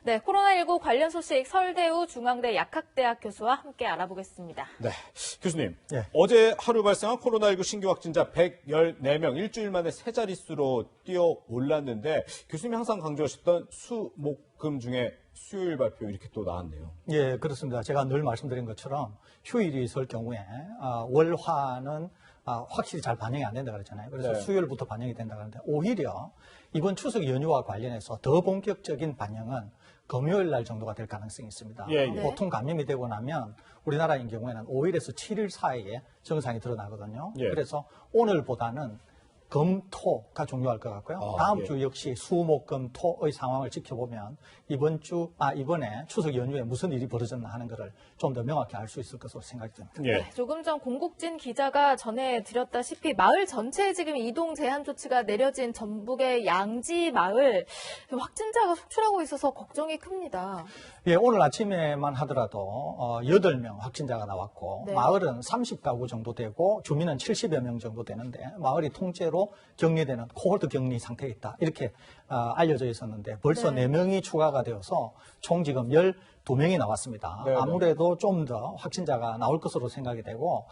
네, 코로나19 관련 소식 서울대우 중앙대 약학대학 교수와 함께 알아보겠습니다. 네, 교수님. 네. 어제 하루 발생한 코로나19 신규 확진자 114명, 일주일 만에 세 자릿수로 뛰어 올랐는데 교수님이 항상 강조하셨던 수, 목, 금 중에 수요일 발표 이렇게 또 나왔네요. 예, 그렇습니다. 제가 늘 말씀드린 것처럼 휴일이 있을 경우에 월, 화는 확실히 잘 반영이 안 된다 그랬잖아요. 그래서 네. 수요일부터 반영이 된다 그러는데 오히려 이번 추석 연휴와 관련해서 더 본격적인 반영은 금요일 날 정도가 될 가능성이 있습니다. 예, 예. 보통 감염이 되고 나면 우리나라인 경우에는 5일에서 7일 사이에 증상이 드러나거든요. 예. 그래서 오늘보다는 금, 토가 중요할 것 같고요. 다음 예. 주 역시 수, 목, 금, 토의 상황을 지켜보면 이번에 추석 연휴에 무슨 일이 벌어졌나 하는 것을 좀 더 명확히 알 수 있을 것으로 생각이 듭니다. 예. 네, 조금 전 공국진 기자가 전해드렸다시피 마을 전체에 지금 이동 제한 조치가 내려진 전북의 양지 마을 확진자가 속출하고 있어서 걱정이 큽니다. 예, 오늘 아침에만 하더라도 8명 확진자가 나왔고 네. 마을은 30가구 정도 되고 주민은 70여 명 정도 되는데 마을이 통째로 격리되는 코홀트 격리 상태에 있다. 이렇게 알려져 있었는데 벌써 네. 4명이 추가가 되어서 총 지금 12명이 나왔습니다. 네, 네. 아무래도 좀 더 확진자가 나올 것으로 생각이 되고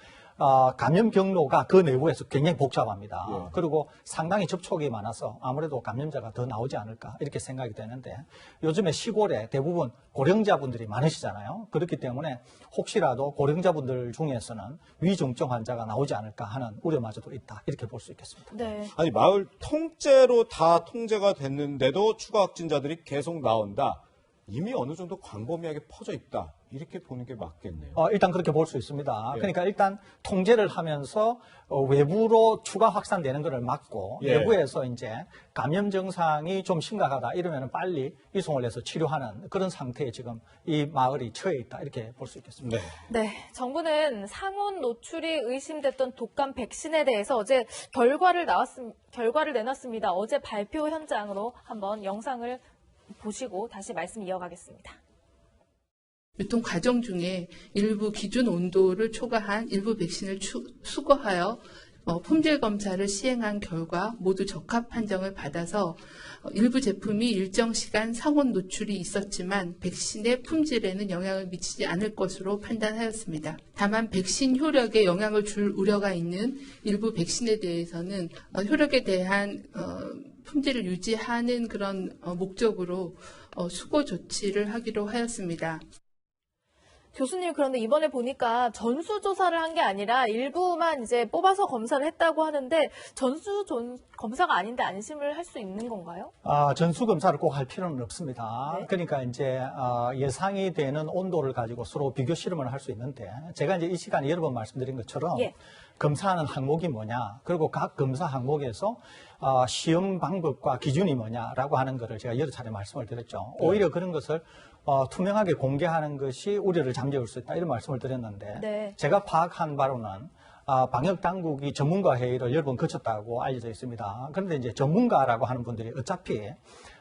감염 경로가 그 내부에서 굉장히 복잡합니다. 예. 그리고 상당히 접촉이 많아서 아무래도 감염자가 더 나오지 않을까 이렇게 생각이 되는데 요즘에 시골에 대부분 고령자분들이 많으시잖아요. 그렇기 때문에 혹시라도 고령자분들 중에서는 위중증 환자가 나오지 않을까 하는 우려마저도 있다. 이렇게 볼 수 있겠습니다. 네. 아니, 마을 통째로 다 통제가 됐는데도 추가 확진자들이 계속 나온다. 이미 어느 정도 광범위하게 퍼져 있다. 이렇게 보는 게 맞겠네요. 일단 그렇게 볼 수 있습니다. 예. 그러니까 일단 통제를 하면서 외부로 추가 확산되는 것을 막고 예. 내부에서 이제 감염 증상이 좀 심각하다 이러면 빨리 이송을 해서 치료하는 그런 상태에 지금 이 마을이 처해 있다 이렇게 볼 수 있겠습니다. 네. 네, 정부는 상온 노출이 의심됐던 독감 백신에 대해서 어제 결과를 내놨습니다. 어제 발표 현장으로 한번 영상을 보시고 다시 말씀 이어가겠습니다. 유통 과정 중에 일부 기준 온도를 초과한 일부 백신을 수거하여 품질 검사를 시행한 결과 모두 적합 판정을 받아서 일부 제품이 일정 시간 상온 노출이 있었지만 백신의 품질에는 영향을 미치지 않을 것으로 판단하였습니다. 다만 백신 효력에 영향을 줄 우려가 있는 일부 백신에 대해서는 효력에 대한 품질을 유지하는 그런 목적으로 수거 조치를 하기로 하였습니다. 교수님, 그런데 이번에 보니까 전수조사를 한 게 아니라 일부만 이제 뽑아서 검사를 했다고 하는데 검사가 아닌데 안심을 할 수 있는 건가요? 전수 검사를 꼭 할 필요는 없습니다. 네. 그러니까 이제 예상이 되는 온도를 가지고 서로 비교 실험을 할 수 있는데 제가 이제 이 시간에 여러 번 말씀드린 것처럼 예. 검사하는 항목이 뭐냐, 그리고 각 검사 항목에서 시험 방법과 기준이 뭐냐라고 하는 것을 제가 여러 차례 말씀을 드렸죠. 오히려 그런 것을 투명하게 공개하는 것이 우려를 잠재울 수 있다 이런 말씀을 드렸는데 네. 제가 파악한 바로는 방역 당국이 전문가 회의를 여러 번 거쳤다고 알려져 있습니다. 그런데 이제 전문가라고 하는 분들이 어차피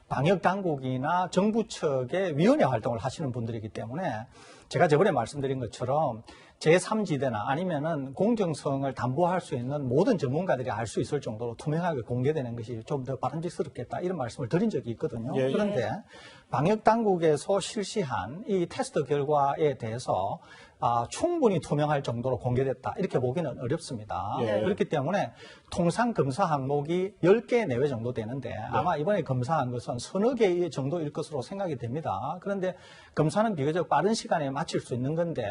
방역 당국이나 정부 측의 위원회 활동을 하시는 분들이기 때문에 제가 저번에 말씀드린 것처럼 제3지대나 아니면은 공정성을 담보할 수 있는 모든 전문가들이 알 수 있을 정도로 투명하게 공개되는 것이 좀 더 바람직스럽겠다 이런 말씀을 드린 적이 있거든요. 예, 예. 그런데 방역 당국에서 실시한 이 테스트 결과에 대해서 충분히 투명할 정도로 공개됐다 이렇게 보기는 어렵습니다. 예. 그렇기 때문에 통상 검사 항목이 10개 내외 정도 되는데 아마 이번에 검사한 것은 서너 개 정도일 것으로 생각이 됩니다. 그런데 검사는 비교적 빠른 시간에 마칠 수 있는 건데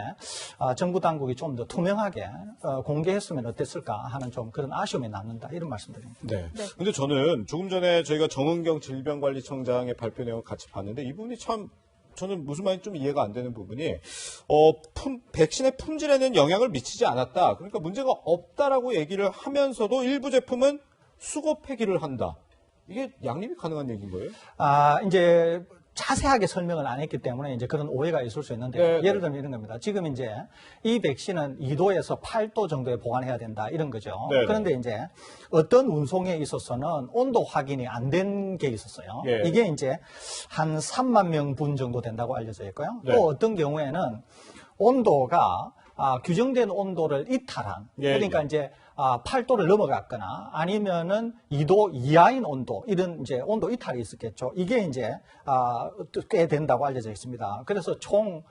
정부 당국이 좀 더 투명하게 공개했으면 어땠을까 하는 좀 그런 아쉬움이 남는다 이런 말씀드립니다. 네. 네. 근데 저는 조금 전에 저희가 정은경 질병관리청장의 발표 내용 같이 봤는데 이분이 참 저는 무슨 말인지 좀 이해가 안 되는 부분이 백신의 품질에는 영향을 미치지 않았다. 그러니까 문제가 없다라고 얘기를 하면서도 일부 제품은 수거 폐기를 한다. 이게 양립이 가능한 얘기인 거예요? 이제 자세하게 설명을 안 했기 때문에 이제 그런 오해가 있을 수 있는데 네, 예를 들면 이런 겁니다. 지금 이제 이 백신은 2도에서 8도 정도에 보관해야 된다 이런 거죠. 네, 그런데 이제 어떤 운송에 있어서는 온도 확인이 안 된 게 있었어요. 네. 이게 이제 한 3만 명분 정도 된다고 알려져 있고요. 네. 또 어떤 경우에는 온도가 규정된 온도를 이탈한 예, 그러니까 예. 이제 8도를 넘어갔거나 아니면은 2도 이하인 온도, 이런 이제 온도 이탈이 있었겠죠. 이게 이제 꽤 된다고 알려져 있습니다. 그래서 총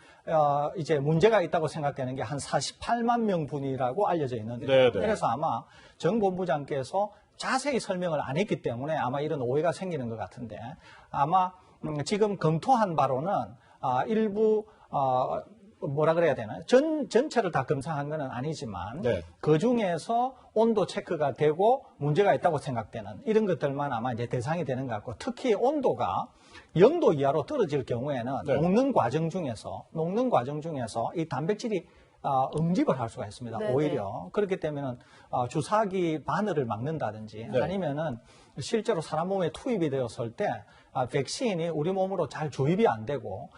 이제 문제가 있다고 생각되는 게 한 48만 명분이라고 알려져 있는데, 네네. 그래서 아마 정 본부장께서 자세히 설명을 안 했기 때문에 아마 이런 오해가 생기는 것 같은데, 아마 지금 검토한 바로는 일부 뭐라 그래야 되나, 전체를 다 검사한 건 아니지만 네. 그 중에서 온도 체크가 되고 문제가 있다고 생각되는 이런 것들만 아마 이제 대상이 되는 것 같고, 특히 온도가 0도 이하로 떨어질 경우에는 네. 녹는 과정 중에서 이 단백질이 응집을 할 수가 있습니다. 네네. 오히려 그렇기 때문에 주사기 바늘을 막는다든지 네. 아니면은 실제로 사람 몸에 투입이 되었을 때 백신이 우리 몸으로 잘 주입이 안 되고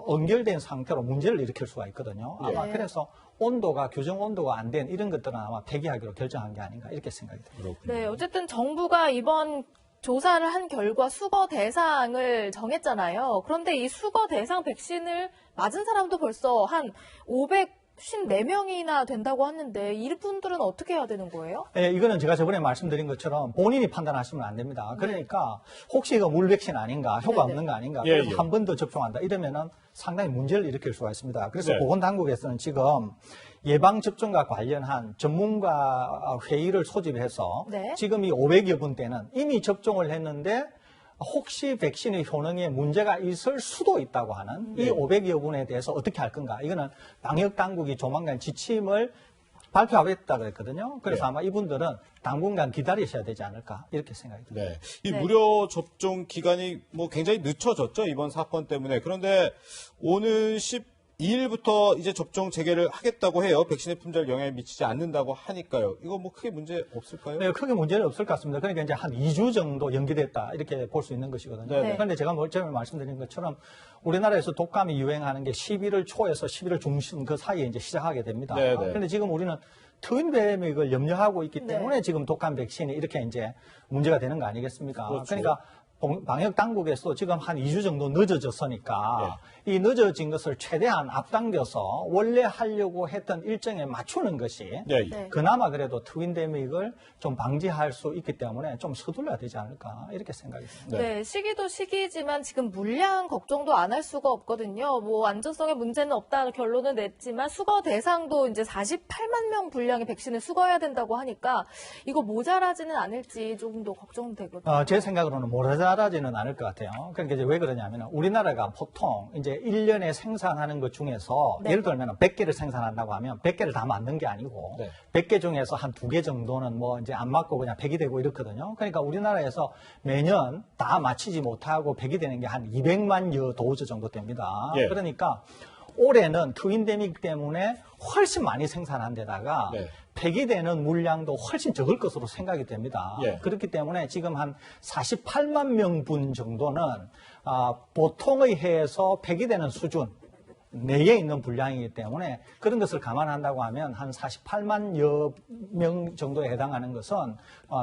응결된 상태로 문제를 일으킬 수가 있거든요. 아마 네. 그래서 온도가 규정 온도가 안 된 이런 것들은 아마 폐기하기로 결정한 게 아닌가 이렇게 생각이 듭니다. 네, 어쨌든 정부가 이번 조사를 한 결과 수거 대상을 정했잖아요. 그런데 이 수거 대상 백신을 맞은 사람도 벌써 한 554명이나 된다고 하는데 이분들은 어떻게 해야 되는 거예요? 예, 이거는 제가 저번에 말씀드린 것처럼 본인이 판단하시면 안 됩니다. 그러니까 혹시 이거 물백신 아닌가, 효과 네네. 없는 거 아닌가, 예, 그래서 예. 한 번 더 접종한다 이러면은 상당히 문제를 일으킬 수가 있습니다. 그래서 네. 보건당국에서는 지금 예방접종과 관련한 전문가 회의를 소집해서 네. 지금 이 500여 분대는 이미 접종을 했는데 혹시 백신의 효능에 문제가 있을 수도 있다고 하는 이 네. 500여 분에 대해서 어떻게 할 건가. 이거는 방역당국이 조만간 지침을 발표하겠다 그랬거든요. 그래서 네. 아마 이분들은 당분간 기다리셔야 되지 않을까 이렇게 생각이 듭니다. 네. 이 네. 무료 접종 기간이 뭐 굉장히 늦춰졌죠, 이번 사건 때문에. 그런데 오는 12일부터 이제 접종 재개를 하겠다고 해요. 백신의 품질 영향에 미치지 않는다고 하니까요. 이거 뭐 크게 문제 없을까요? 네, 크게 문제는 없을 것 같습니다. 그러니까 이제 한 2주 정도 연기됐다 이렇게 볼 수 있는 것이거든요. 네. 그런데 제가 처음에 말씀드린 것처럼 우리나라에서 독감이 유행하는 게 11월 초에서 11월 중순 그 사이에 이제 시작하게 됩니다. 네, 네. 그런데 지금 우리는 트윈데믹을 염려하고 있기 네. 때문에 지금 독감 백신이 이렇게 이제 문제가 되는 거 아니겠습니까? 그렇죠. 그러니까 방역 당국에서 지금 한 2주 정도 늦어졌으니까 이 늦어진 것을 최대한 앞당겨서 원래 하려고 했던 일정에 맞추는 것이 네. 네. 그나마 그래도 트윈데믹을 좀 방지할 수 있기 때문에 좀 서둘러야 되지 않을까 이렇게 생각이 듭니다. 네, 시기도 시기지만 지금 물량 걱정도 안 할 수가 없거든요. 뭐 안전성에 문제는 없다 결론을 냈지만 수거 대상도 이제 48만 명 분량의 백신을 수거해야 된다고 하니까 이거 모자라지는 않을지 조금 더 걱정되거든요. 제 생각으로는 모자라지는 않을 것 같아요. 그러니까 이제 왜 그러냐면 우리나라가 보통 이제 1년에 생산하는 것 중에서 네. 예를 들면 100개를 생산한다고 하면 100개를 다 만든 게 아니고 네. 100개 중에서 한 2개 정도는 뭐 이제 안 맞고 그냥 폐기되고 이렇거든요. 그러니까 우리나라에서 매년 다 마치지 못하고 폐기되는 게 한 200만여 도즈 정도 됩니다. 예. 그러니까 올해는 트윈데믹 때문에 훨씬 많이 생산한 데다가 네. 폐기되는 물량도 훨씬 적을 것으로 생각이 됩니다. 예. 그렇기 때문에 지금 한 48만 명분 정도는 보통의 해에서 폐기되는 수준 내에 있는 분량이기 때문에 그런 것을 감안한다고 하면 한 48만여 명 정도에 해당하는 것은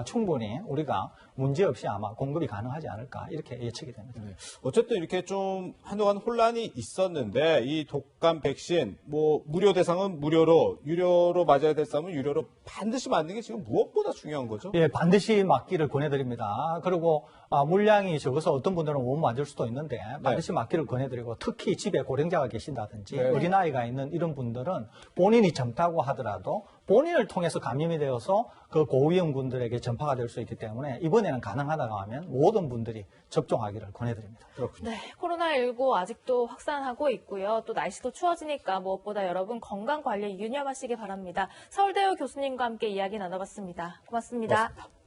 충분히 우리가 문제없이 아마 공급이 가능하지 않을까 이렇게 예측이 됩니다. 어쨌든 이렇게 좀 한동안 혼란이 있었는데 이 독감 백신 뭐 무료 대상은 무료로 유료로 맞아야 될 사람은 유료로 반드시 맞는 게 지금 무엇보다 중요한 거죠? 예, 반드시 맞기를 권해드립니다. 그리고 물량이 적어서 어떤 분들은 못 맞을 수도 있는데 반드시 맞기를 권해드리고 특히 집에 고령자가 계신다든지 네. 어린아이가 있는 이런 분들은 본인이 젊다고 하더라도 본인을 통해서 감염이 되어서 그 고위험군들에게 전파가 될 수 있기 때문에 이번에는 가능하다고 하면 모든 분들이 접종하기를 권해드립니다. 그렇군요. 네, 코로나19 아직도 확산하고 있고요. 또 날씨도 추워지니까 무엇보다 여러분 건강 관리에 유념하시기 바랍니다. 서울대유 교수님과 함께 이야기 나눠봤습니다. 고맙습니다. 고맙습니다.